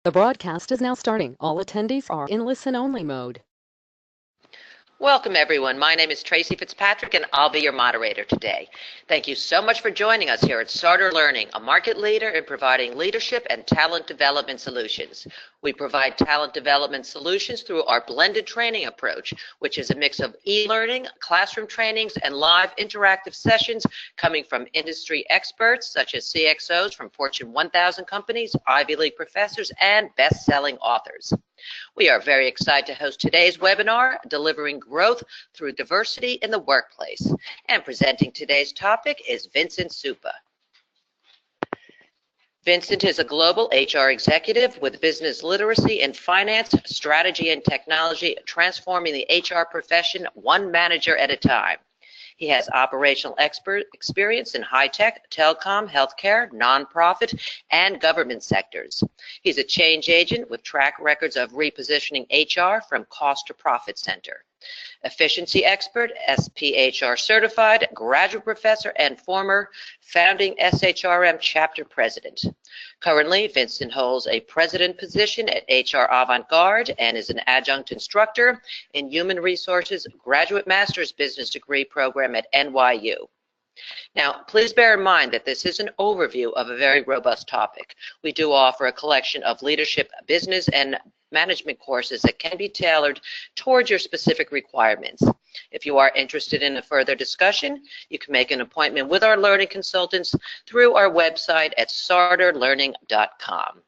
The broadcast is now starting. All attendees are in listen-only mode. Welcome, everyone. My name is Tracy Fitzpatrick, and I'll be your moderator today. Thank you so much for joining us here at Starter Learning, a market leader in providing leadership and talent development solutions. We provide talent development solutions through our blended training approach, which is a mix of e-learning, classroom trainings, and live interactive sessions coming from industry experts such as CXOs from Fortune 1000 companies, Ivy League professors, and best-selling authors. We are very excited to host today's webinar, Delivering Growth Through Diversity in the Workplace. And presenting today's topic is Vincent Supa. Vincent is a global HR executive with business literacy in finance, strategy, and technology, transforming the HR profession one manager at a time. He has operational experience in high-tech, telecom, healthcare, nonprofit, and government sectors. He's a change agent with track records of repositioning HR from cost to profit center. Efficiency expert, SPHR certified, graduate professor, and former founding SHRM chapter president. Currently, Vincent holds a president position at HR Avant-Garde and is an adjunct instructor in human resources graduate master's business degree program at NYU. Now, please bear in mind that this is an overview of a very robust topic. We do offer a collection of leadership, business, and management courses that can be tailored towards your specific requirements. If you are interested in a further discussion, you can make an appointment with our learning consultants through our website at starterlearning.com.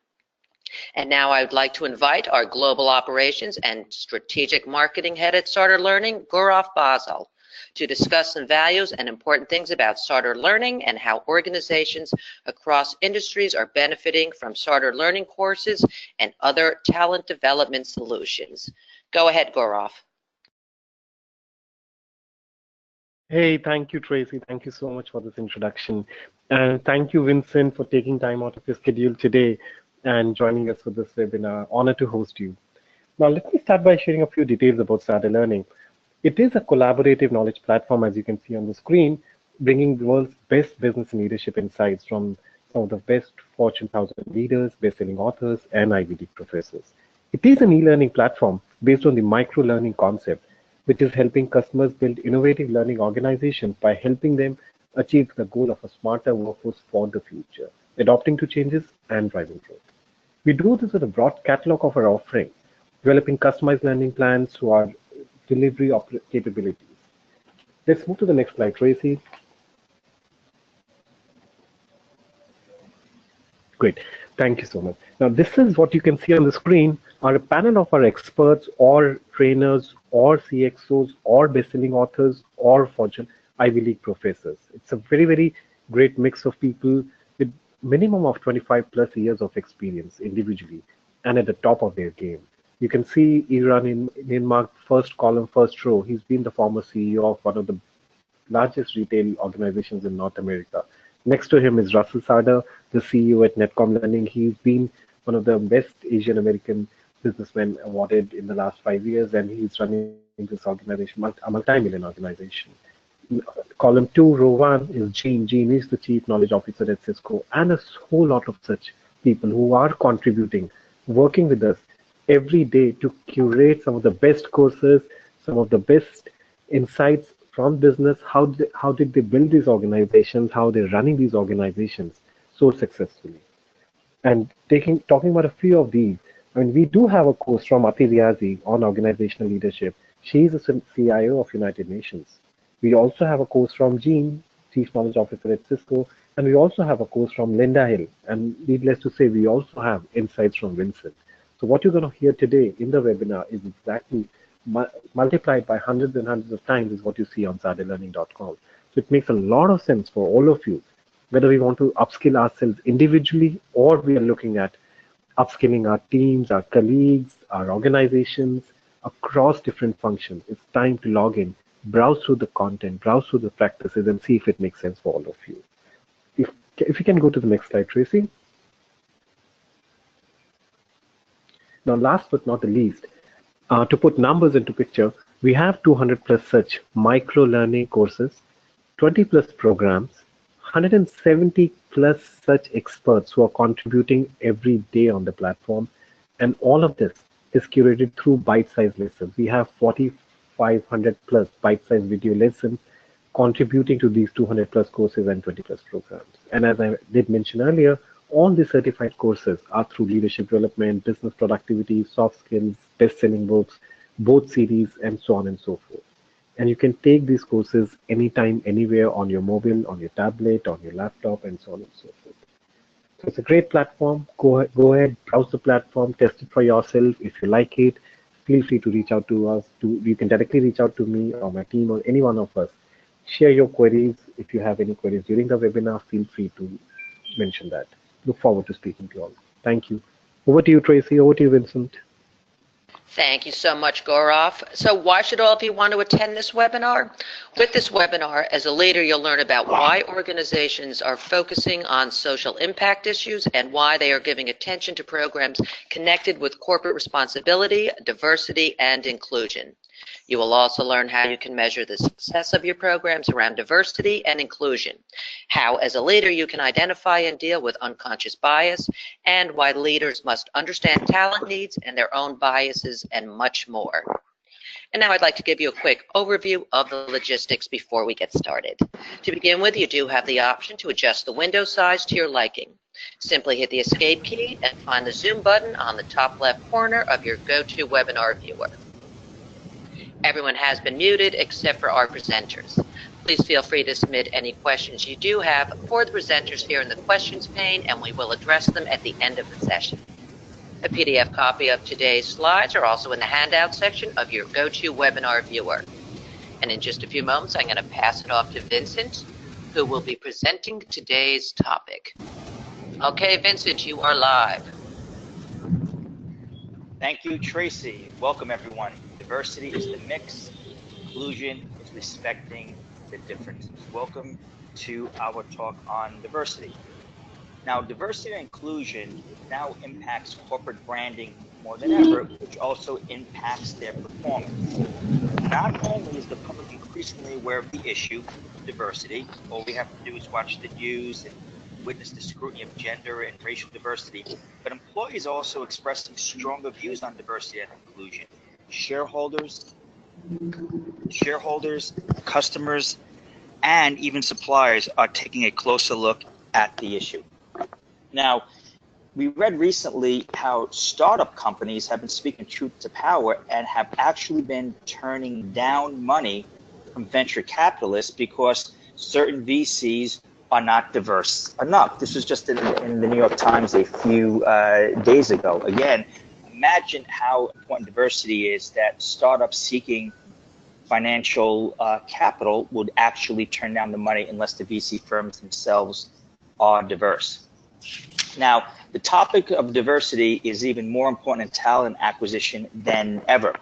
And now I would like to invite our global operations and strategic marketing head at Starter Learning, Gaurav Basal, to discuss some values and important things about Starter Learning and how organizations across industries are benefiting from Starter Learning courses and other talent development solutions. Go ahead, Gaurav. Hey, thank you, Tracy. Thank you so much for this introduction. And thank you, Vincent, for taking time out of your schedule today and joining us for this webinar. Honor to host you. Now, let me start by sharing a few details about Starter Learning. It is a collaborative knowledge platform, as you can see on the screen, bringing the world's best business and leadership insights from some of the best Fortune 1000 leaders, best-selling authors, and Ivy League professors. It is an e-learning platform based on the micro-learning concept, which is helping customers build innovative learning organizations by helping them achieve the goal of a smarter workforce for the future, adapting to changes and driving growth. We do this with a broad catalog of our offerings, developing customized learning plans to our delivery of capabilities. Let's move to the next slide, Tracy. Great, thank you so much. Now, this is what you can see on the screen are a panel of our experts or trainers or CXOs or best-selling authors or Fortune Ivy League professors. It's a very, very great mix of people with minimum of 25 plus years of experience individually and at the top of their game. You can see Iran in Mark, first column, first row. He's been the former CEO of one of the largest retail organizations in North America. Next to him is Russell Sarda, the CEO at Netcom Learning. He's been one of the best Asian American businessmen awarded in the last 5 years, and he's running this organization, a multi-million organization. Column 2, row 1 is Gene. Gene is the Chief Knowledge Officer at Cisco, and a whole lot of such people who are contributing, working with us every day to curate some of the best courses, some of the best insights from business, how did they build these organizations, how they're running these organizations so successfully. And talking about a few of these, I mean, we do have a course from Ati Riazi on organizational leadership. She is a CIO of United Nations. We also have a course from Jean, Chief Knowledge Officer at Cisco, and we also have a course from Linda Hill. And needless to say, we also have insights from Vincent. So what you're going to hear today in the webinar is exactly multiplied by hundreds and hundreds of times is what you see on starterlearning.com. So it makes a lot of sense for all of you, whether we want to upskill ourselves individually or we are looking at upskilling our teams, our colleagues, our organizations across different functions. It's time to log in, browse through the content, browse through the practices, and see if it makes sense for all of you. If you can go to the next slide, Tracy. Now, last but not the least, to put numbers into picture, we have 200 plus such micro-learning courses, 20 plus programs, 170 plus such experts who are contributing every day on the platform, And all of this is curated through bite-sized lessons. We have 4,500 plus bite-sized video lessons contributing to these 200 plus courses and 20 plus programs. And as I did mention earlier, all the certified courses are through leadership development, business productivity, soft skills, best-selling books, both series, and so on and so forth. And you can take these courses anytime, anywhere on your mobile, on your tablet, on your laptop, and so on and so forth. So it's a great platform. Go ahead, browse the platform, test it for yourself. If you like it, feel free to reach out to us. You can directly reach out to me or my team or any one of us. Share your queries. If you have any queries during the webinar, feel free to mention that. Look forward to speaking to you all. Thank you. Over to you, Tracy. Over to you, Vincent. Thank you so much, Gaurav. So why should all of you want to attend this webinar? With this webinar, as a leader, you'll learn about why organizations are focusing on social impact issues and why they are giving attention to programs connected with corporate responsibility, diversity, and inclusion. You will also learn how you can measure the success of your programs around diversity and inclusion, how as a leader you can identify and deal with unconscious bias, and why leaders must understand talent needs and their own biases, and much more. And now I'd like to give you a quick overview of the logistics before we get started. To begin with, you do have the option to adjust the window size to your liking. Simply hit the escape key and find the zoom button on the top left corner of your GoToWebinar viewer. Everyone has been muted except for our presenters. Please feel free to submit any questions you do have for the presenters here in the questions pane, and we will address them at the end of the session. A PDF copy of today's slides are also in the handout section of your GoToWebinar viewer. And in just a few moments, I'm going to pass it off to Vincent, who will be presenting today's topic. Okay, Vincent, you are live. Thank you, Tracy. Welcome, everyone. Diversity is the mix. Inclusion is respecting the differences. Welcome to our talk on diversity. Now, diversity and inclusion now impacts corporate branding more than ever, which also impacts their performance. Not only is the public increasingly aware of the issue of diversity, all we have to do is watch the news and witness the scrutiny of gender and racial diversity, but employees are also expressing stronger views on diversity and inclusion. Shareholders, customers, and even suppliers are taking a closer look at the issue. Now, we read recently how startup companies have been speaking truth to power and have actually been turning down money from venture capitalists because certain VCs are not diverse enough. This was just in the New York Times a few days ago. Again, imagine how important diversity is that startups seeking financial capital would actually turn down the money unless the VC firms themselves are diverse. Now, the topic of diversity is even more important in talent acquisition than ever.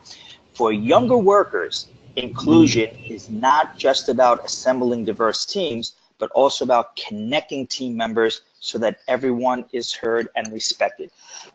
For younger workers, inclusion is not just about assembling diverse teams, but also about connecting team members so that everyone is heard and respected.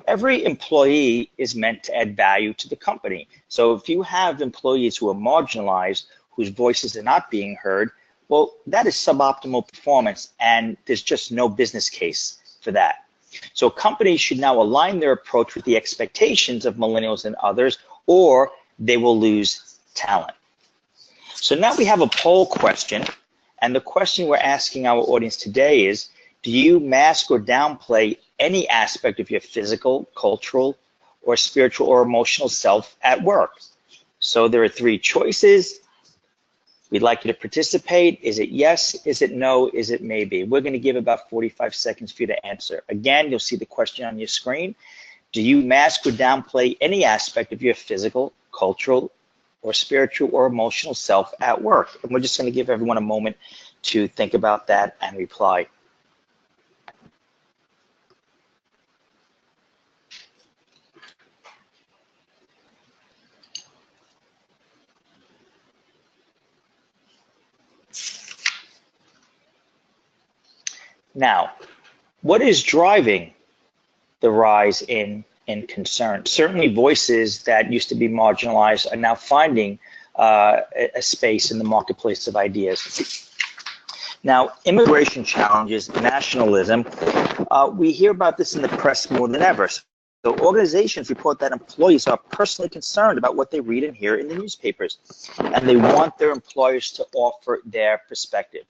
Every employee is meant to add value to the company. So if you have employees who are marginalized, whose voices are not being heard, well, that is suboptimal performance, and there's just no business case for that. So companies should now align their approach with the expectations of millennials and others, or they will lose talent. So now we have a poll question, and the question we're asking our audience today is, do you mask or downplay any aspect of your physical, cultural, or spiritual or emotional self at work? So there are three choices. We'd like you to participate. Is it yes? Is it no? Is it maybe? We're going to give about 45 seconds for you to answer. Again, you'll see the question on your screen. Do you mask or downplay any aspect of your physical, cultural, or spiritual or emotional self at work? And we're just going to give everyone a moment to think about that and reply. Now, what is driving the rise in concern? Certainly voices that used to be marginalized are now finding a space in the marketplace of ideas. Now, immigration challenges, nationalism, we hear about this in the press more than ever. So organizations report that employees are personally concerned about what they read and hear in the newspapers, and they want their employers to offer their perspective.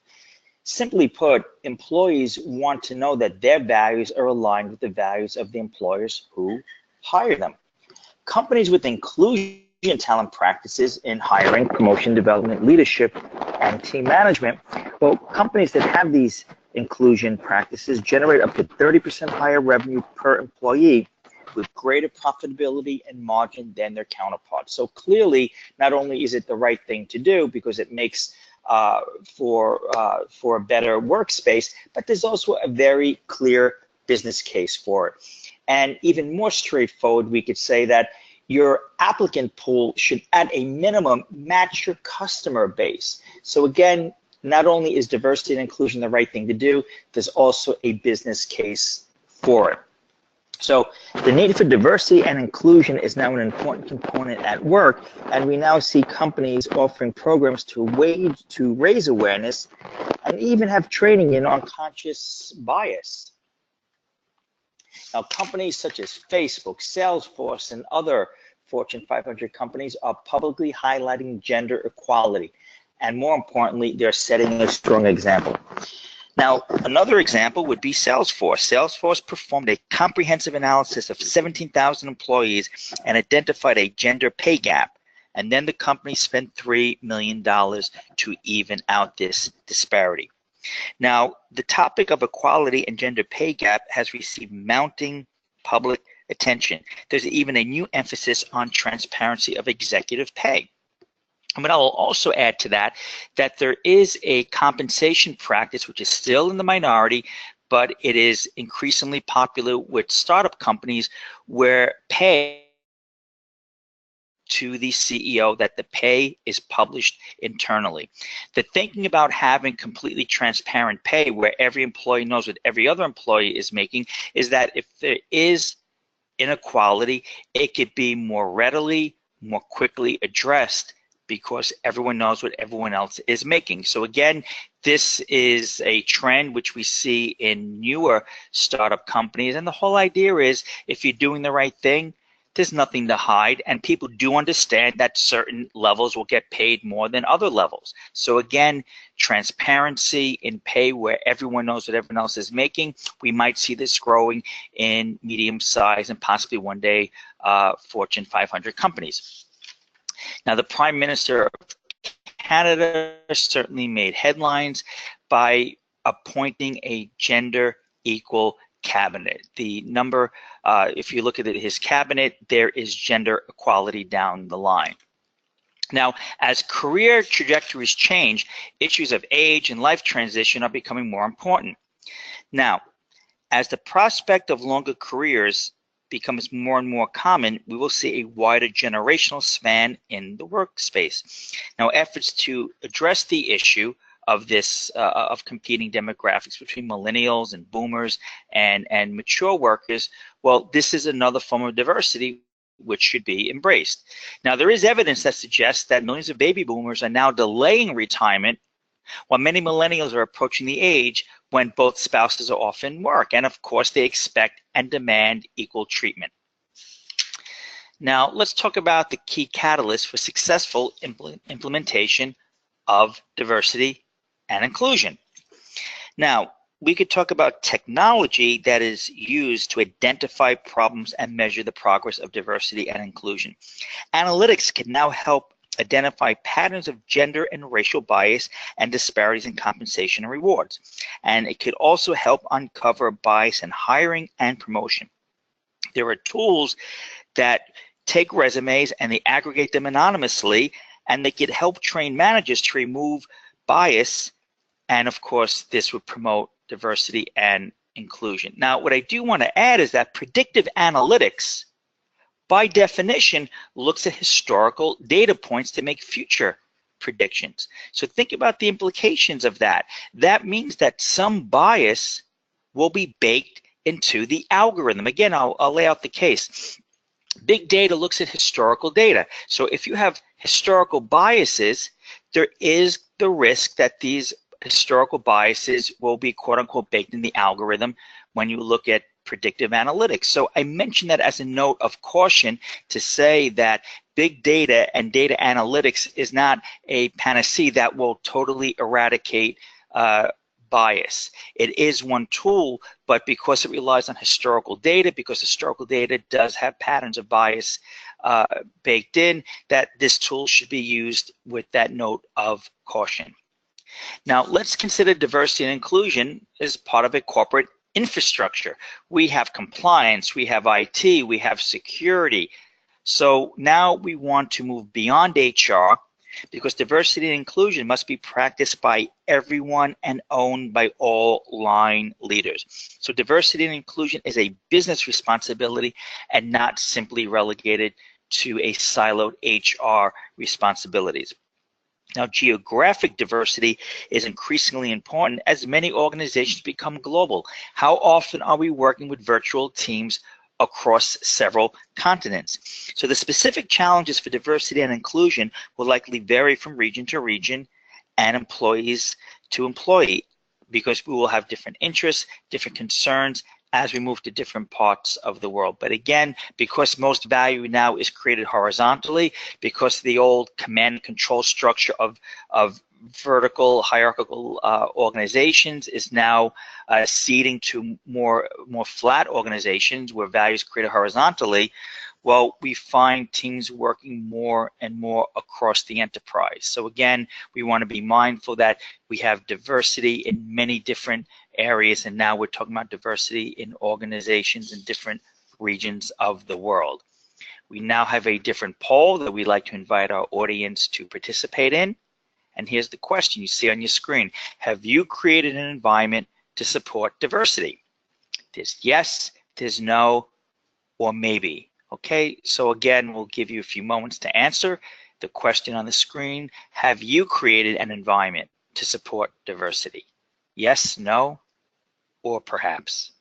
Simply put, employees want to know that their values are aligned with the values of the employers who hire them. Companies with inclusion talent practices in hiring, promotion, development, leadership, and team management, well, companies that have these inclusion practices generate up to 30% higher revenue per employee with greater profitability and margin than their counterparts. So clearly, not only is it the right thing to do because it makes for a better workspace, but there's also a very clear business case for it. And even more straightforward, we could say that your applicant pool should, at a minimum, match your customer base. So again, not only is diversity and inclusion the right thing to do, there's also a business case for it. So the need for diversity and inclusion is now an important component at work, and we now see companies offering programs to raise awareness and even have training in unconscious bias. Now, companies such as Facebook, Salesforce, and other Fortune 500 companies are publicly highlighting gender equality, and more importantly, they're setting a strong example. Now, another example would be Salesforce. Salesforce performed a comprehensive analysis of 17,000 employees and identified a gender pay gap. And then the company spent $3 million to even out this disparity. Now, the topic of equality and gender pay gap has received mounting public attention. There's even a new emphasis on transparency of executive pay. But I'll also add to that there is a compensation practice which is still in the minority, but it is increasingly popular with startup companies where pay to the CEO, that the pay is published internally. The thinking about having completely transparent pay where every employee knows what every other employee is making is that if there is inequality, it could be more readily, more quickly addressed because everyone knows what everyone else is making. So again, this is a trend which we see in newer startup companies. And the whole idea is if you're doing the right thing, there's nothing to hide. And people do understand that certain levels will get paid more than other levels. So again, transparency in pay where everyone knows what everyone else is making. We might see this growing in medium-sized and possibly one day Fortune 500 companies. Now, the Prime Minister of Canada certainly made headlines by appointing a gender equal cabinet. The number, if you look at his cabinet, there is gender equality down the line. Now, as career trajectories change, issues of age and life transition are becoming more important. Now, as the prospect of longer careers becomes more and more common, we will see a wider generational span in the workspace. Now, efforts to address the issue of this of competing demographics between millennials and boomers and mature workers, well, this is another form of diversity which should be embraced. Now, there is evidence that suggests that millions of baby boomers are now delaying retirement, while many millennials are approaching the age when both spouses are off in work. And of course, they expect and demand equal treatment. Now, let's talk about the key catalysts for successful implementation of diversity and inclusion. Now, we could talk about technology that is used to identify problems and measure the progress of diversity and inclusion. Analytics can now help identify patterns of gender and racial bias and disparities in compensation and rewards. And it could also help uncover bias in hiring and promotion. There are tools that take resumes and they aggregate them anonymously, and they could help train managers to remove bias. And of course, this would promote diversity and inclusion. Now, what I do want to add is that predictive analytics, by definition, looks at historical data points to make future predictions. So think about the implications of that. That means that some bias will be baked into the algorithm. Again, I'll lay out the case. Big data looks at historical data. So if you have historical biases, there is the risk that these historical biases will be quote unquote baked in the algorithm when you look at predictive analytics. So I mentioned that as a note of caution to say that big data and data analytics is not a panacea that will totally eradicate bias. It is one tool, but because it relies on historical data, because historical data does have patterns of bias baked in, that this tool should be used with that note of caution. Now, let's consider diversity and inclusion as part of a corporate infrastructure. We have compliance, we have IT, we have security. So now we want to move beyond HR, because diversity and inclusion must be practiced by everyone and owned by all line leaders. So diversity and inclusion is a business responsibility and not simply relegated to a siloed HR responsibilities. Now, geographic diversity is increasingly important as many organizations become global. How often are we working with virtual teams across several continents? So the specific challenges for diversity and inclusion will likely vary from region to region and employees to employee, because we will have different interests, different concerns as we move to different parts of the world. But again, because most value now is created horizontally, because the old command and control structure of vertical hierarchical organizations is now ceding to more flat organizations where values created horizontally, well, we find teams working more and more across the enterprise. So again, we want to be mindful that we have diversity in many different areas, and now we're talking about diversity in organizations in different regions of the world. We now have a different poll that we'd like to invite our audience to participate in. And here's the question you see on your screen. Have you created an environment to support diversity? There's yes, there's no, or maybe. Okay, so again, we'll give you a few moments to answer the question on the screen. Have you created an environment to support diversity? Yes, no, or perhaps.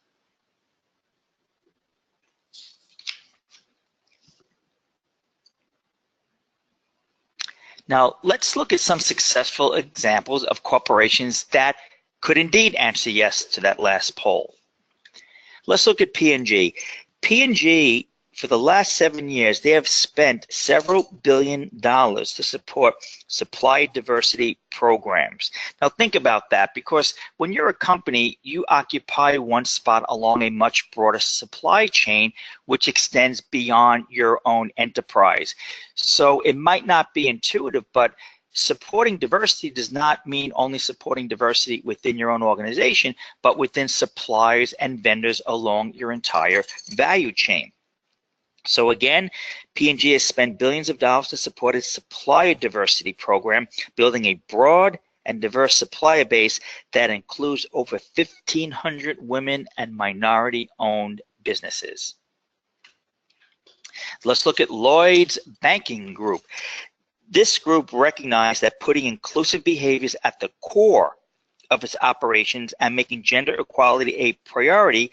Now, let's look at some successful examples of corporations that could indeed answer yes to that last poll. Let's look at P&G. P&G, for the last 7 years, they have spent several $1 billion to support supply diversity programs. Now think about that, because when you're a company, you occupy one spot along a much broader supply chain, which extends beyond your own enterprise. So it might not be intuitive, but supporting diversity does not mean only supporting diversity within your own organization, but within suppliers and vendors along your entire value chain. So again, P&G has spent billions of dollars to support its supplier diversity program, building a broad and diverse supplier base that includes over 1,500 women and minority-owned businesses. Let's look at Lloyd's Banking Group. This group recognized that putting inclusive behaviors at the core of its operations and making gender equality a priority,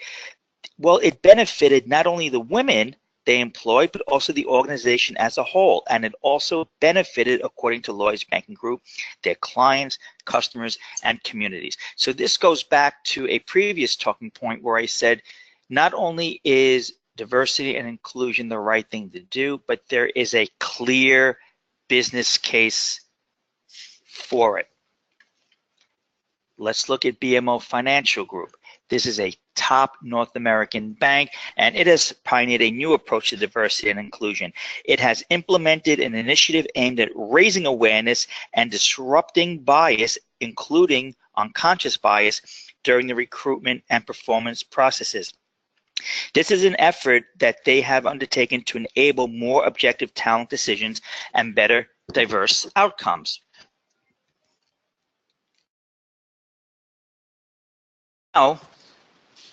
well, it benefited not only the women they employed, but also the organization as a whole. And it also benefited, according to Lloyd's Banking Group, their clients, customers, and communities. So this goes back to a previous talking point where I said, not only is diversity and inclusion the right thing to do, but there is a clear business case for it. Let's look at BMO Financial Group. This is a top North American bank, and it has pioneered a new approach to diversity and inclusion. It has implemented an initiative aimed at raising awareness and disrupting bias, including unconscious bias, during the recruitment and performance processes. This is an effort that they have undertaken to enable more objective talent decisions and better diverse outcomes. Now,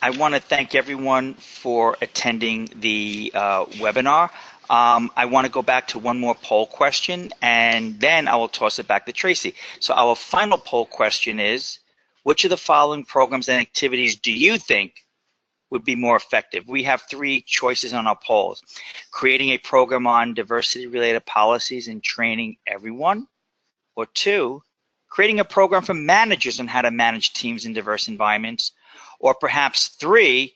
I want to thank everyone for attending the webinar. I want to go back to one more poll question, and then I will toss it back to Tracy. So our final poll question is, which of the following programs and activities do you think would be more effective? We have 3 choices on our polls. Creating a program on diversity-related policies and training everyone. Or 2, creating a program for managers on how to manage teams in diverse environments. Or perhaps 3,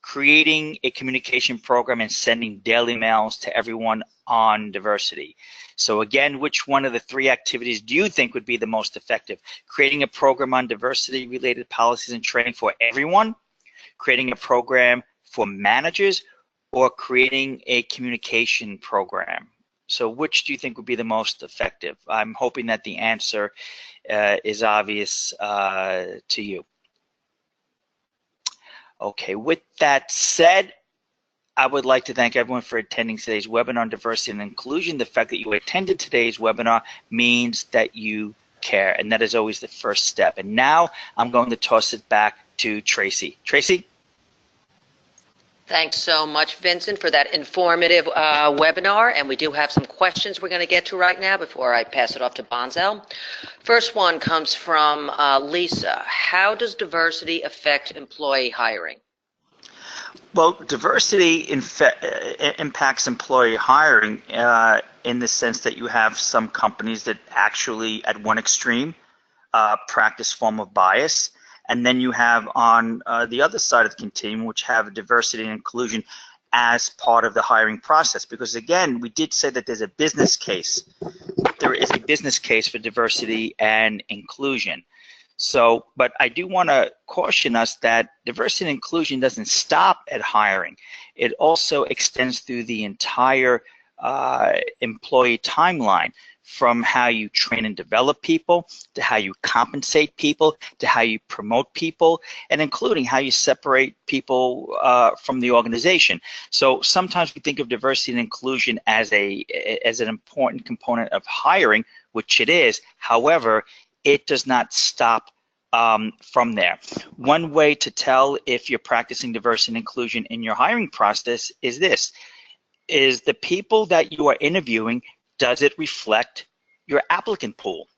creating a communication program and sending daily mails to everyone on diversity. So again, which one of the three activities do you think would be the most effective? Creating a program on diversity related policies and training for everyone, creating a program for managers, or creating a communication program? So which do you think would be the most effective? I'm hoping that the answer is obvious to you. Okay, with that said, I would like to thank everyone for attending today's webinar on diversity and inclusion. The fact that you attended today's webinar means that you care, and that is always the first step. And now I'm going to toss it back to Tracy. Tracy? Thanks so much, Vincent, for that informative webinar. And we do have some questions we're going to get to right now before I pass it off to Bonzel. First one comes from Lisa. How does diversity affect employee hiring? Well, diversity impacts employee hiring in the sense that you have some companies that actually, at one extreme, practice form of bias. And then you have on the other side of the continuum, which have diversity and inclusion as part of the hiring process. Because again, we did say that there's a business case. There is a business case for diversity and inclusion. So, but I do want to caution us that diversity and inclusion doesn't stop at hiring. It also extends through the entire employee timeline, from how you train and develop people, to how you compensate people, to how you promote people, and including how you separate people from the organization. So sometimes we think of diversity and inclusion as an important component of hiring, which it is. However, it does not stop from there. One way to tell if you're practicing diversity and inclusion in your hiring process is this: is the people that you are interviewing, does it reflect your applicant pool?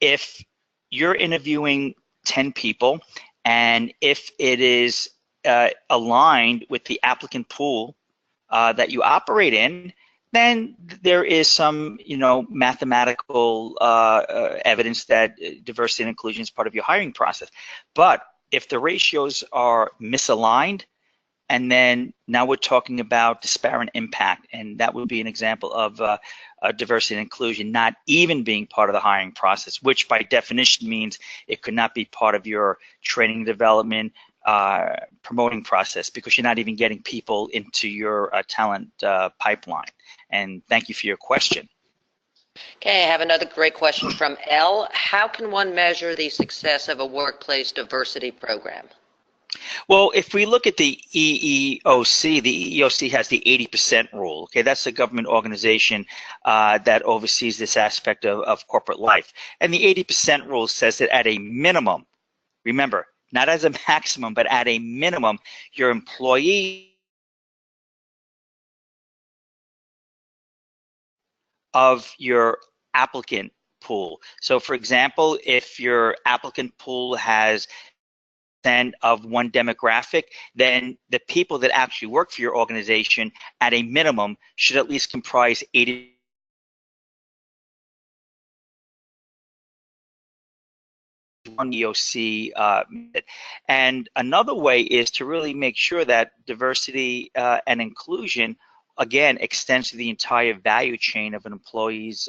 If you're interviewing 10 people and if it is aligned with the applicant pool that you operate in, then there is some, mathematical evidence that diversity and inclusion is part of your hiring process. But if the ratios are misaligned, and then now we're talking about disparate impact, and that would be an example of diversity and inclusion not even being part of the hiring process, which by definition means it could not be part of your training and development promoting process, because you're not even getting people into your talent pipeline. And thank you for your question. Okay, I have another great question from Elle. How can one measure the success of a workplace diversity program? Well, if we look at the EEOC has the 80% rule. Okay, that's the government organization that oversees this aspect of corporate life. And the 80% rule says that at a minimum, remember, not as a maximum, but at a minimum, your employee of your applicant pool. So for example, if your applicant pool has of one demographic, then the people that actually work for your organization at a minimum should at least comprise 80% EOC. And another way is to really make sure that diversity and inclusion, again, extends to the entire value chain of an employee's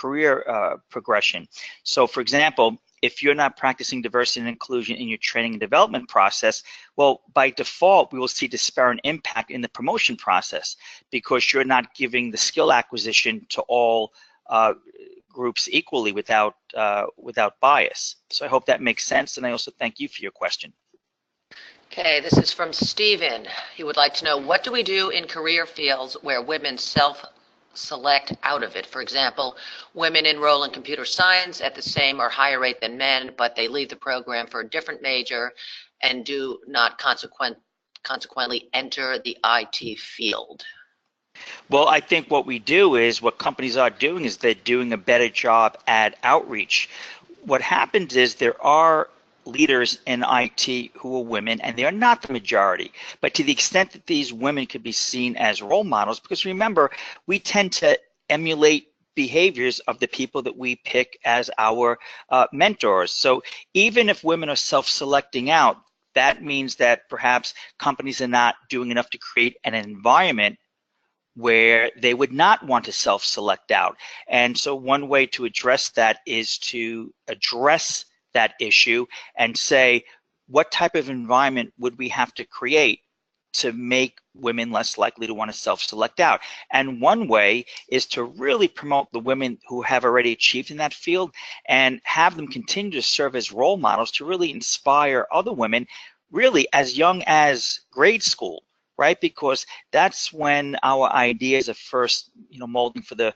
career progression. So for example, if you're not practicing diversity and inclusion in your training and development process, well, by default, we will see disparate impact in the promotion process, because you're not giving the skill acquisition to all groups equally without bias. So I hope that makes sense, and I also thank you for your question. Okay, this is from Stephen. He would like to know, what do we do in career fields where women self-select out of it? For example, women enroll in computer science at the same or higher rate than men, but they leave the program for a different major and do not consequently enter the IT field. Well, I think what companies are doing is they're doing a better job at outreach. What happens is there are leaders in IT who are women, and they are not the majority. But to the extent that these women could be seen as role models, because remember, we tend to emulate behaviors of the people that we pick as our mentors. So even if women are self-selecting out, that means that perhaps companies are not doing enough to create an environment where they would not want to self-select out. And so one way to address that is to address that issue and say, what type of environment would we have to create to make women less likely to want to self-select out? And one way is to really promote the women who have already achieved in that field and have them continue to serve as role models to really inspire other women really as young as grade school, right? Because that's when our ideas are first, molding for the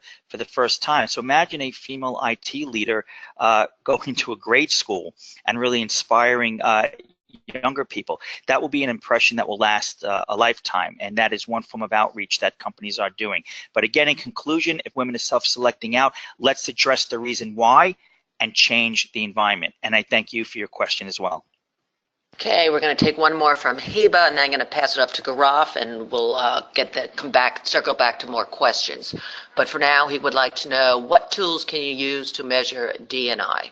first time. So imagine a female IT leader going to a grade school and really inspiring younger people. That will be an impression that will last a lifetime, and that is one form of outreach that companies are doing. But again, in conclusion, if women are self-selecting out, let's address the reason why and change the environment. And I thank you for your question as well. Okay, we're going to take one more from Heba, and then I'm going to pass it up to Gaurav, and we'll circle back to more questions. But for now, he would like to know, what tools can you use to measure D&I?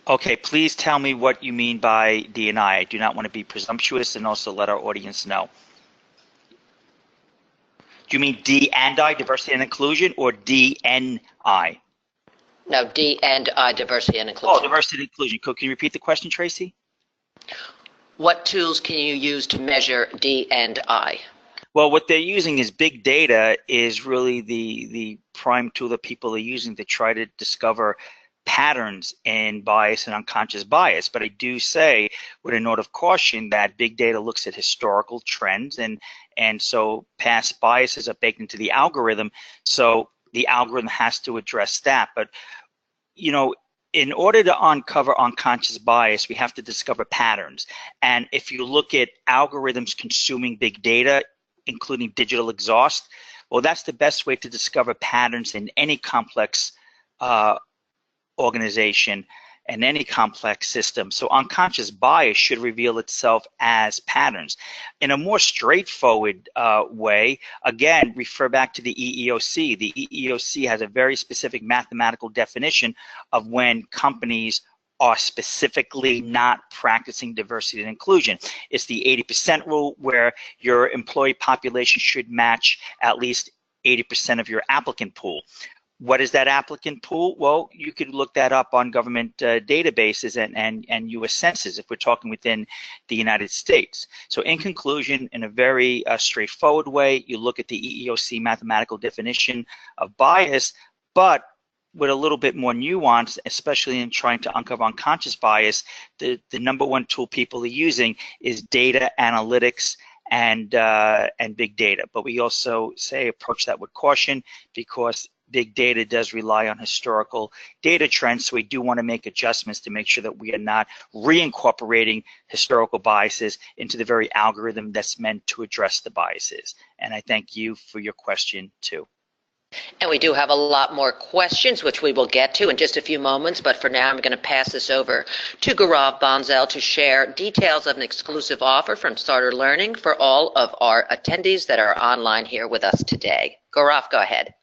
Okay, please tell me what you mean by D&I. I do not want to be presumptuous, and also let our audience know. Do you mean D and I, diversity and inclusion, or DNI? No, D and I, diversity and inclusion. Oh, diversity and inclusion. Can you repeat the question, Tracy? What tools can you use to measure D and I? Well, what they're using is big data is really the prime tool that people are using to try to discover patterns in bias and unconscious bias. But I do say, with a note of caution, that big data looks at historical trends, and so past biases are baked into the algorithm. So the algorithm has to address that. But in order to uncover unconscious bias, we have to discover patterns. And if you look at algorithms consuming big data, including digital exhaust, well, that's the best way to discover patterns in any complex organization and any complex system. So unconscious bias should reveal itself as patterns. In a more straightforward way, again, refer back to the EEOC. The EEOC has a very specific mathematical definition of when companies are specifically not practicing diversity and inclusion. It's the 80% rule, where your employee population should match at least 80% of your applicant pool. What is that applicant pool? Well, you could look that up on government databases and U.S. Census if we're talking within the United States. So in conclusion, in a very straightforward way, you look at the EEOC mathematical definition of bias, but with a little bit more nuance, especially in trying to uncover unconscious bias, the number one tool people are using is data analytics and big data. But we also say approach that with caution, because big data does rely on historical data trends, so we do want to make adjustments to make sure that we are not reincorporating historical biases into the very algorithm that's meant to address the biases. And I thank you for your question too. And we do have a lot more questions, which we will get to in just a few moments, but for now I'm going to pass this over to Gaurav Bansal to share details of an exclusive offer from Starter Learning for all of our attendees that are online here with us today. Gaurav, go ahead.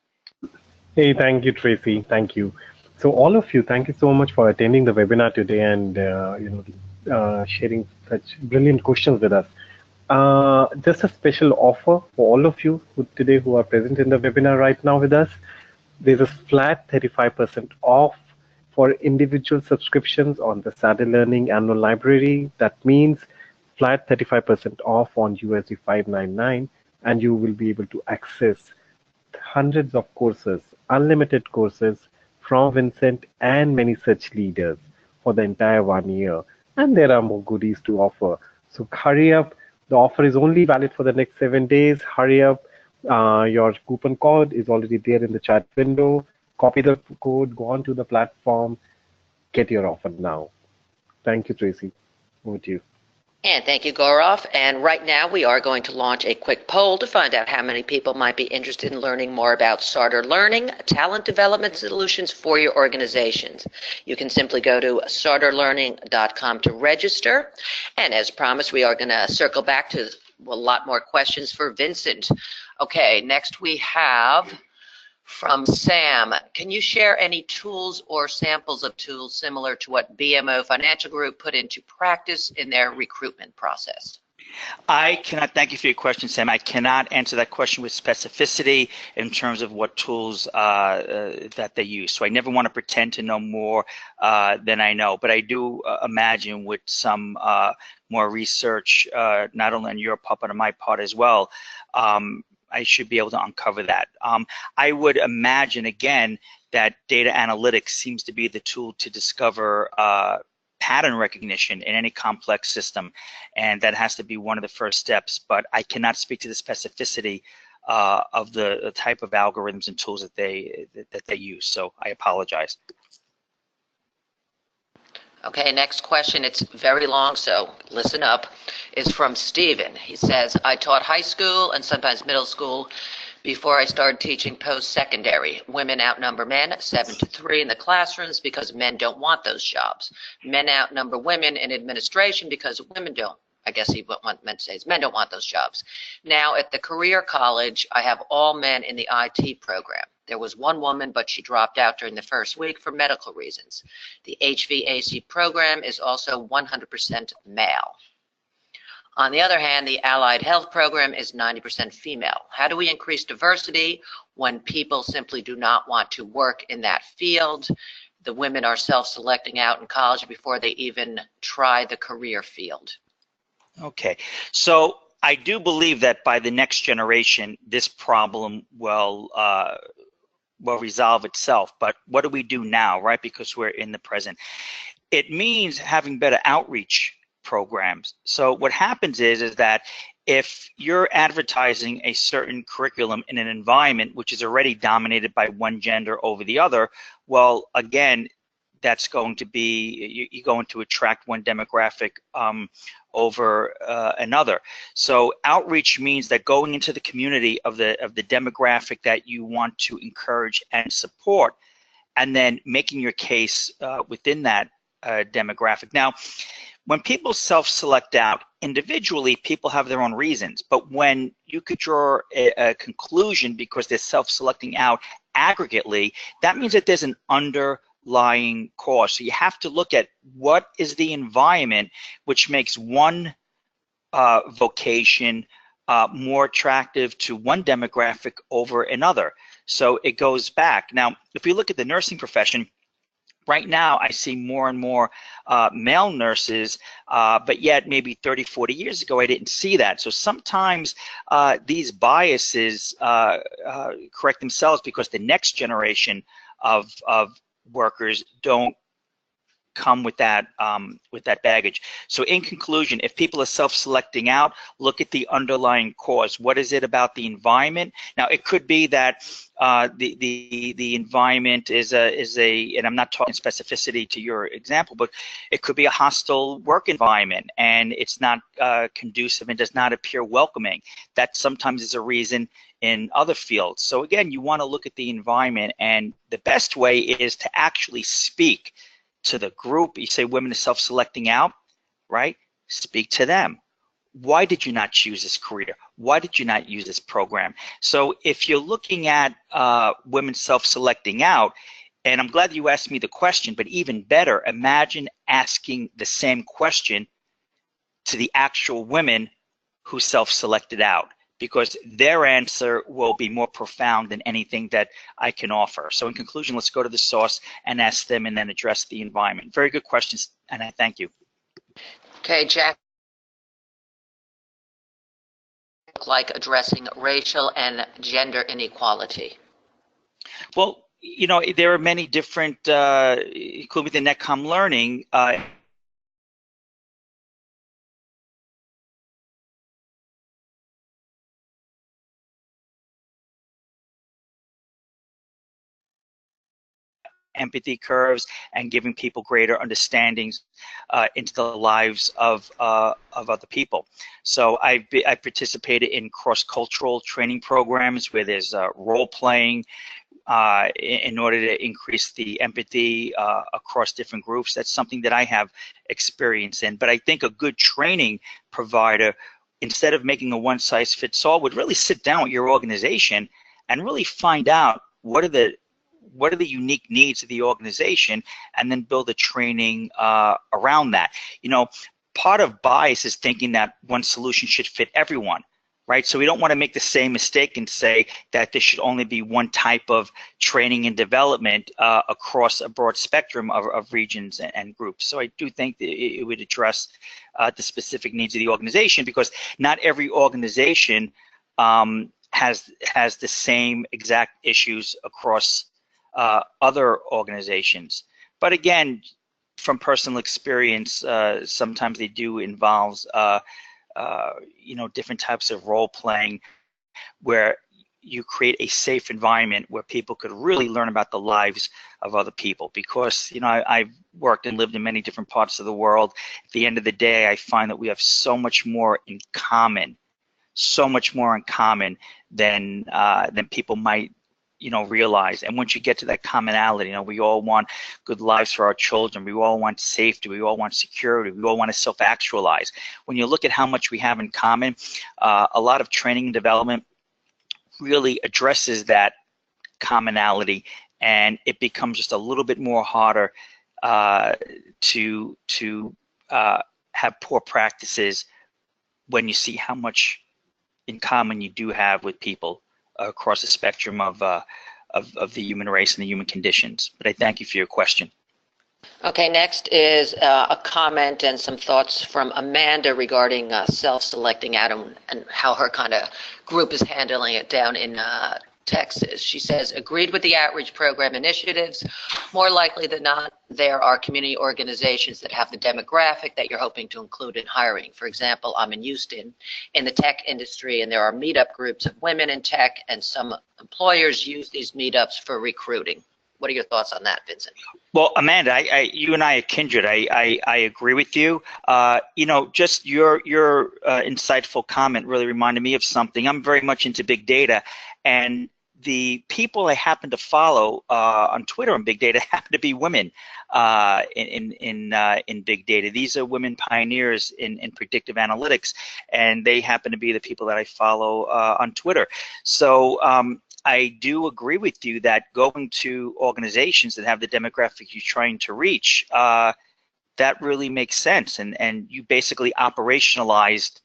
Hey, thank you, Tracy. Thank you. So all of you, thank you so much for attending the webinar today and sharing such brilliant questions with us. Just a special offer for all of you who are present in the webinar right now with us. There's a flat 35% off for individual subscriptions on the Starter Learning annual library. That means flat 35% off on USD $599, and you will be able to access hundreds of courses, unlimited courses from Vincent and many such leaders for the entire 1 year. And there are more goodies to offer. So hurry up. The offer is only valid for the next 7 days. Hurry up. Your coupon code is already there in the chat window. Copy the code, go on to the platform, get your offer now. Thank you, Tracy. Over to you. And thank you, Gaurav. And right now we are going to launch a quick poll to find out how many people might be interested in learning more about Starter Learning, talent development solutions for your organizations. You can simply go to starterlearning.com to register. And as promised, we are going to circle back to a lot more questions for Vincent. Okay, next we have From Sam, can you share any tools or samples of tools similar to what BMO Financial Group put into practice in their recruitment process? I cannot, thank you for your question, Sam. I cannot answer that question with specificity in terms of what tools that they use. So I never want to pretend to know more than I know. But I do imagine with some more research, not only on your part, but on my part as well, I should be able to uncover that. I would imagine, again, that data analytics seems to be the tool to discover pattern recognition in any complex system, and that has to be one of the first steps, but I cannot speak to the specificity of the type of algorithms and tools that they use, so I apologize. Okay, next question, it's very long, so listen up, is from Steven. He says, I taught high school and sometimes middle school before I started teaching post-secondary. Women outnumber men 7-3 in the classrooms because men don't want those jobs. Men outnumber women in administration because women don't. I guess he meant to say is men don't want those jobs. Now at the career college, I have all men in the IT program. There was one woman, but she dropped out during the first week for medical reasons. The HVAC program is also 100% male. On the other hand, the allied health program is 90% female. How do we increase diversity when people simply do not want to work in that field? The women are self-selecting out in college before they even try the career field. Okay, so I do believe that by the next generation, this problem will resolve itself. But what do we do now, right? Because we're in the present. It means having better outreach programs. So what happens is that if you're advertising a certain curriculum in an environment which is already dominated by one gender over the other, well, again, that's going to be, you're going to attract one demographic over another. So outreach means that going into the community of the demographic that you want to encourage and support, and then making your case within that demographic. Now, when people self-select out individually, people have their own reasons. But when you could draw a conclusion because they're self-selecting out aggregately, that means that there's an underlying cause. So you have to look at what is the environment which makes one vocation more attractive to one demographic over another. So it goes back. Now, if we look at the nursing profession, right now, I see more and more male nurses, but yet maybe 30, 40 years ago, I didn't see that. So sometimes these biases correct themselves because the next generation of workers don't come with that baggage. So in conclusion, if people are self-selecting out, look at the underlying cause. What is it about the environment? Now, it could be that the environment is a, and I'm not talking specificity to your example, but it could be a hostile work environment and it's not conducive and does not appear welcoming. That sometimes is a reason in other fields. So again, you want to look at the environment, and the best way is to actually speak to the group. You say women are self-selecting out, right? Speak to them. Why did you not choose this career? Why did you not use this program? So if you're looking at women self-selecting out, and I'm glad you asked me the question, but even better, imagine asking the same question to the actual women who self-selected out, because their answer will be more profound than anything that I can offer. So in conclusion, let's go to the source and ask them and then address the environment. Very good questions, and I thank you. Okay, Jack, like addressing racial and gender inequality. Well, you know, there are many different, including within Netcom Learning, empathy curves and giving people greater understandings into the lives of other people. So I participated in cross-cultural training programs where there's role-playing in order to increase the empathy across different groups. That's something that I have experience in. But I think a good training provider, instead of making a one-size-fits-all, would really sit down with your organization and really find out what are the unique needs of the organization, and then build a training around that. You know, part of bias is thinking that one solution should fit everyone, right? So we don't want to make the same mistake and say that there should only be one type of training and development across a broad spectrum of regions and groups. So I do think that it would address the specific needs of the organization, because not every organization has the same exact issues across other organizations. But again, from personal experience, sometimes they do involve you know, different types of role playing where you create a safe environment where people could really learn about the lives of other people. Because, you know, I've worked and lived in many different parts of the world. At the end of the day, I find that we have so much more in common, than people might, you know, realize. And once you get to that commonality, you know, we all want good lives for our children. We all want safety. We all want security. We all want to self-actualize. When you look at how much we have in common, a lot of training and development really addresses that commonality, and it becomes just a little bit more harder to have poor practices when you see how much in common you do have with people across the spectrum of the human race and the human conditions. But I thank you for your question. Okay, next is a comment and some thoughts from Amanda regarding self-selecting Adam and how her kind of group is handling it down in Texas. She says, agreed with the outreach program initiatives. More likely than not, there are community organizations that have the demographic that you're hoping to include in hiring. For example, I'm in Houston in the tech industry, and there are meetup groups of women in tech, and some employers use these meetups for recruiting. What are your thoughts on that, Vincent? Well, Amanda, you and I are kindred. I agree with you. You know, just your insightful comment really reminded me of something. I'm very much into big data, and the people I happen to follow on Twitter on big data happen to be women in big data. These are women pioneers in predictive analytics, and they happen to be the people that I follow on Twitter. So I do agree with you that going to organizations that have the demographic you're trying to reach, that really makes sense. And you basically operationalized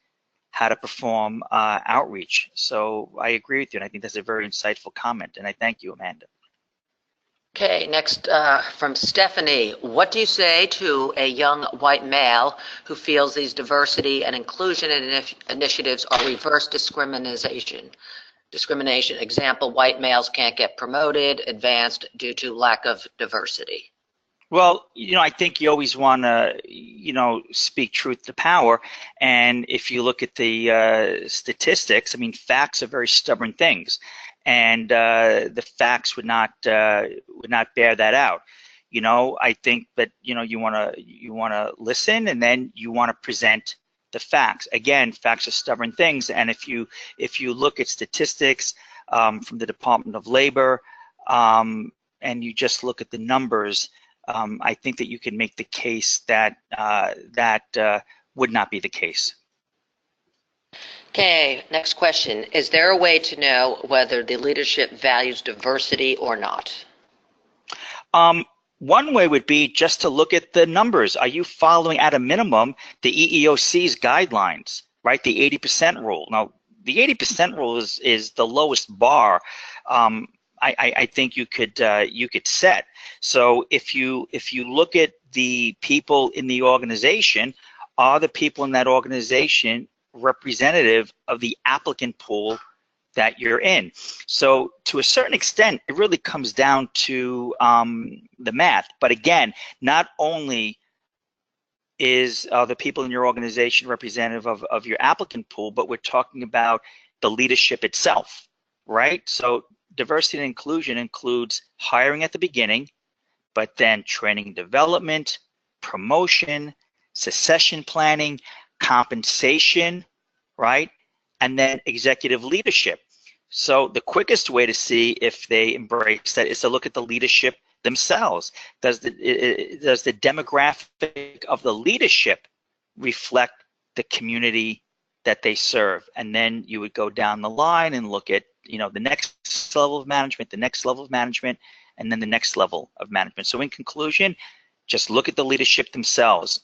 how to perform outreach. So I agree with you, and I think that's a very insightful comment, and I thank you, Amanda. Okay, next from Stephanie. What do you say to a young white male who feels these diversity and inclusion initiatives are reverse discrimination? Example, white males can't get promoted, advanced due to lack of diversity. Well, you know, I think you always want to, you know, speak truth to power. And if you look at the statistics, I mean, facts are very stubborn things, and the facts would not bear that out. You know, I think that, you know, you want to listen, and then you want to present the facts. Again, facts are stubborn things, and if you look at statistics from the Department of Labor, and you just look at the numbers, I think that you can make the case that that would not be the case. Okay, next question. Is there a way to know whether the leadership values diversity or not? One way would be just to look at the numbers. Are you following, at a minimum, the EEOC's guidelines, right? The 80% rule. Now, the 80% rule is the lowest bar I think you could set. So if you look at the people in the organization, are the people in that organization representative of the applicant pool that you're in? So to a certain extent, it really comes down to the math. But again, not only are the people in your organization representative of your applicant pool, but we're talking about the leadership itself, right? So diversity and inclusion includes hiring at the beginning, but then training and development, promotion, succession planning, compensation, right? And then executive leadership. So the quickest way to see if they embrace that is to look at the leadership themselves. Does the demographic of the leadership reflect the community that they serve? And then you would go down the line and look at, you know, the next next level of management, the next level of management, and then the next level of management. So in conclusion, just look at the leadership themselves.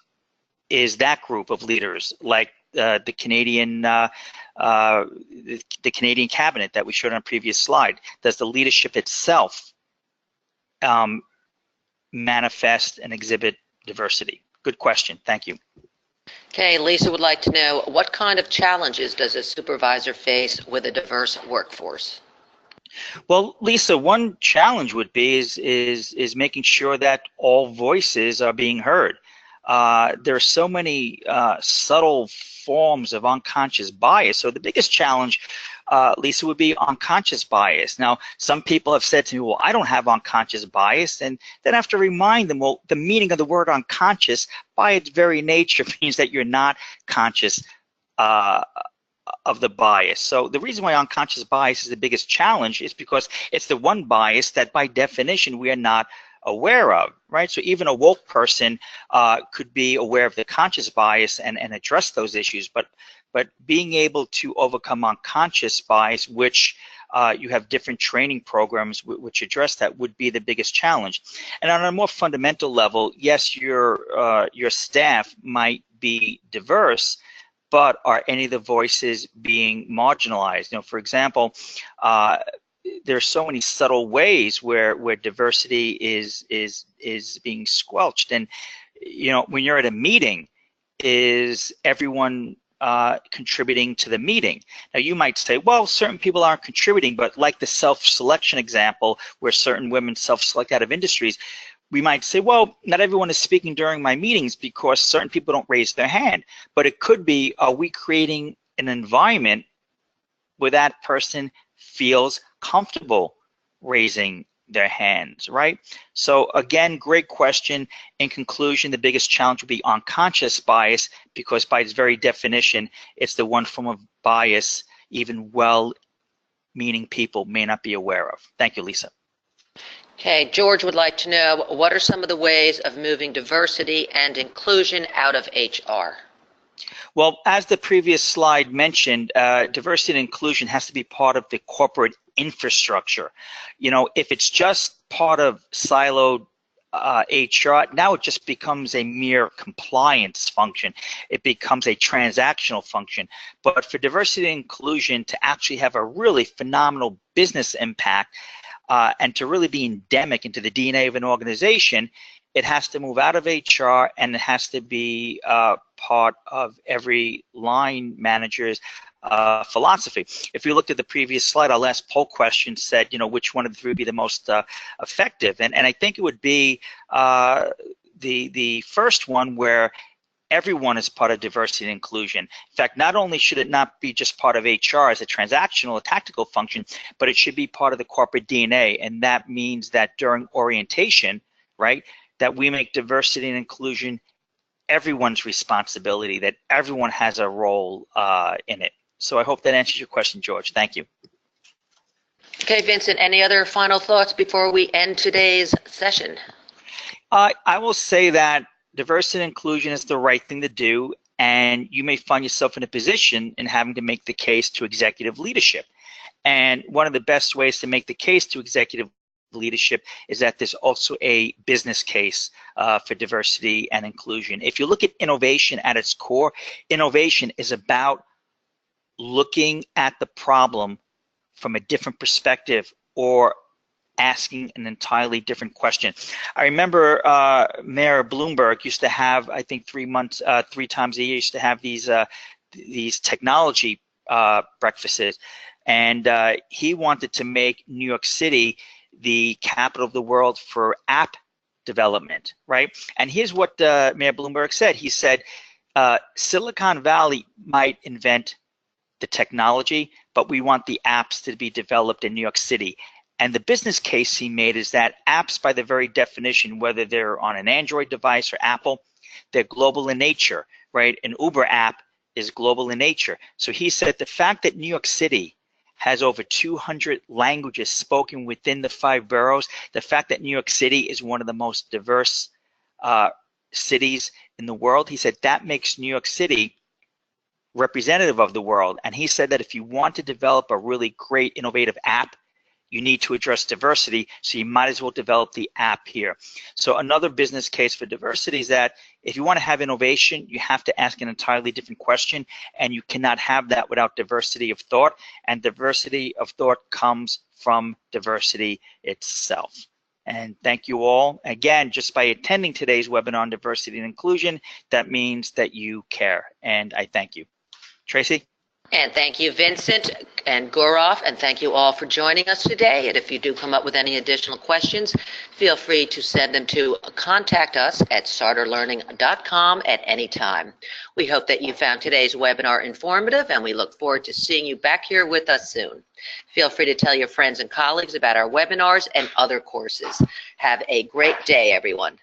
Is that group of leaders like the Canadian cabinet that we showed on a previous slide? Does the leadership itself manifest and exhibit diversity? Good question. Thank you. Okay, Lisa would like to know, what kind of challenges does a supervisor face with a diverse workforce? Well, Lisa, one challenge would be is making sure that all voices are being heard. There are so many subtle forms of unconscious bias. So the biggest challenge, Lisa, would be unconscious bias. Now, some people have said to me, well, I don't have unconscious bias. And then I have to remind them, well, the meaning of the word unconscious by its very nature means that you're not conscious of the bias. So the reason why unconscious bias is the biggest challenge is because it's the one bias that by definition we are not aware of, right? So even a woke person could be aware of the conscious bias and address those issues, but being able to overcome unconscious bias, which you have different training programs which address that, would be the biggest challenge. And on a more fundamental level, yes, your staff might be diverse, but are any of the voices being marginalized? You know, for example, there are so many subtle ways where diversity is being squelched. And you know, when you're at a meeting, is everyone contributing to the meeting? Now you might say, well, certain people aren't contributing, but like the self-selection example where certain women self-select out of industries, we might say, well, not everyone is speaking during my meetings because certain people don't raise their hand. But it could be, are we creating an environment where that person feels comfortable raising their hands, right? So again, great question. In conclusion, the biggest challenge would be unconscious bias, because by its very definition, it's the one form of bias even well-meaning people may not be aware of. Thank you, Lisa. Okay, George would like to know, what are some of the ways of moving diversity and inclusion out of HR? Well, as the previous slide mentioned, diversity and inclusion has to be part of the corporate infrastructure. You know, if it's just part of siloed HR, now it just becomes a mere compliance function. It becomes a transactional function. But for diversity and inclusion to actually have a really phenomenal business impact, and to really be endemic into the DNA of an organization, it has to move out of HR and it has to be part of every line manager's philosophy. If you looked at the previous slide, our last poll question said, you know, which one of the three would be the most effective? And I think it would be the first one, where everyone is part of diversity and inclusion. In fact, not only should it not be just part of HR as a transactional, a tactical function, but it should be part of the corporate DNA. And that means that during orientation, right, that we make diversity and inclusion everyone's responsibility, that everyone has a role in it. So I hope that answers your question, George. Thank you. Okay, Vincent, any other final thoughts before we end today's session? I will say that diversity and inclusion is the right thing to do, and you may find yourself in a position in having to make the case to executive leadership. And one of the best ways to make the case to executive leadership is that there's also a business case for diversity and inclusion. If you look at innovation at its core, innovation is about looking at the problem from a different perspective or asking an entirely different question. I remember Mayor Bloomberg used to have, I think 3 times a year, used to have these technology breakfasts, and he wanted to make New York City the capital of the world for app development, right? And here's what Mayor Bloomberg said. He said, Silicon Valley might invent the technology, but we want the apps to be developed in New York City. And the business case he made is that apps, by their very definition, whether they're on an Android device or Apple, they're global in nature, right? An Uber app is global in nature. So he said the fact that New York City has over 200 languages spoken within the 5 boroughs, the fact that New York City is one of the most diverse cities in the world, he said that makes New York City representative of the world. And he said that if you want to develop a really great innovative app, you need to address diversity, so you might as well develop the app here. So another business case for diversity is that if you want to have innovation, you have to ask an entirely different question, and you cannot have that without diversity of thought, and diversity of thought comes from diversity itself. And thank you all. Again, just by attending today's webinar on diversity and inclusion, that means that you care, and I thank you. Tracy? And thank you, Vincent and Gaurav, and thank you all for joining us today. And if you do come up with any additional questions, feel free to send them to contact us at sarterlearning.com at any time. We hope that you found today's webinar informative, and we look forward to seeing you back here with us soon. Feel free to tell your friends and colleagues about our webinars and other courses. Have a great day, everyone.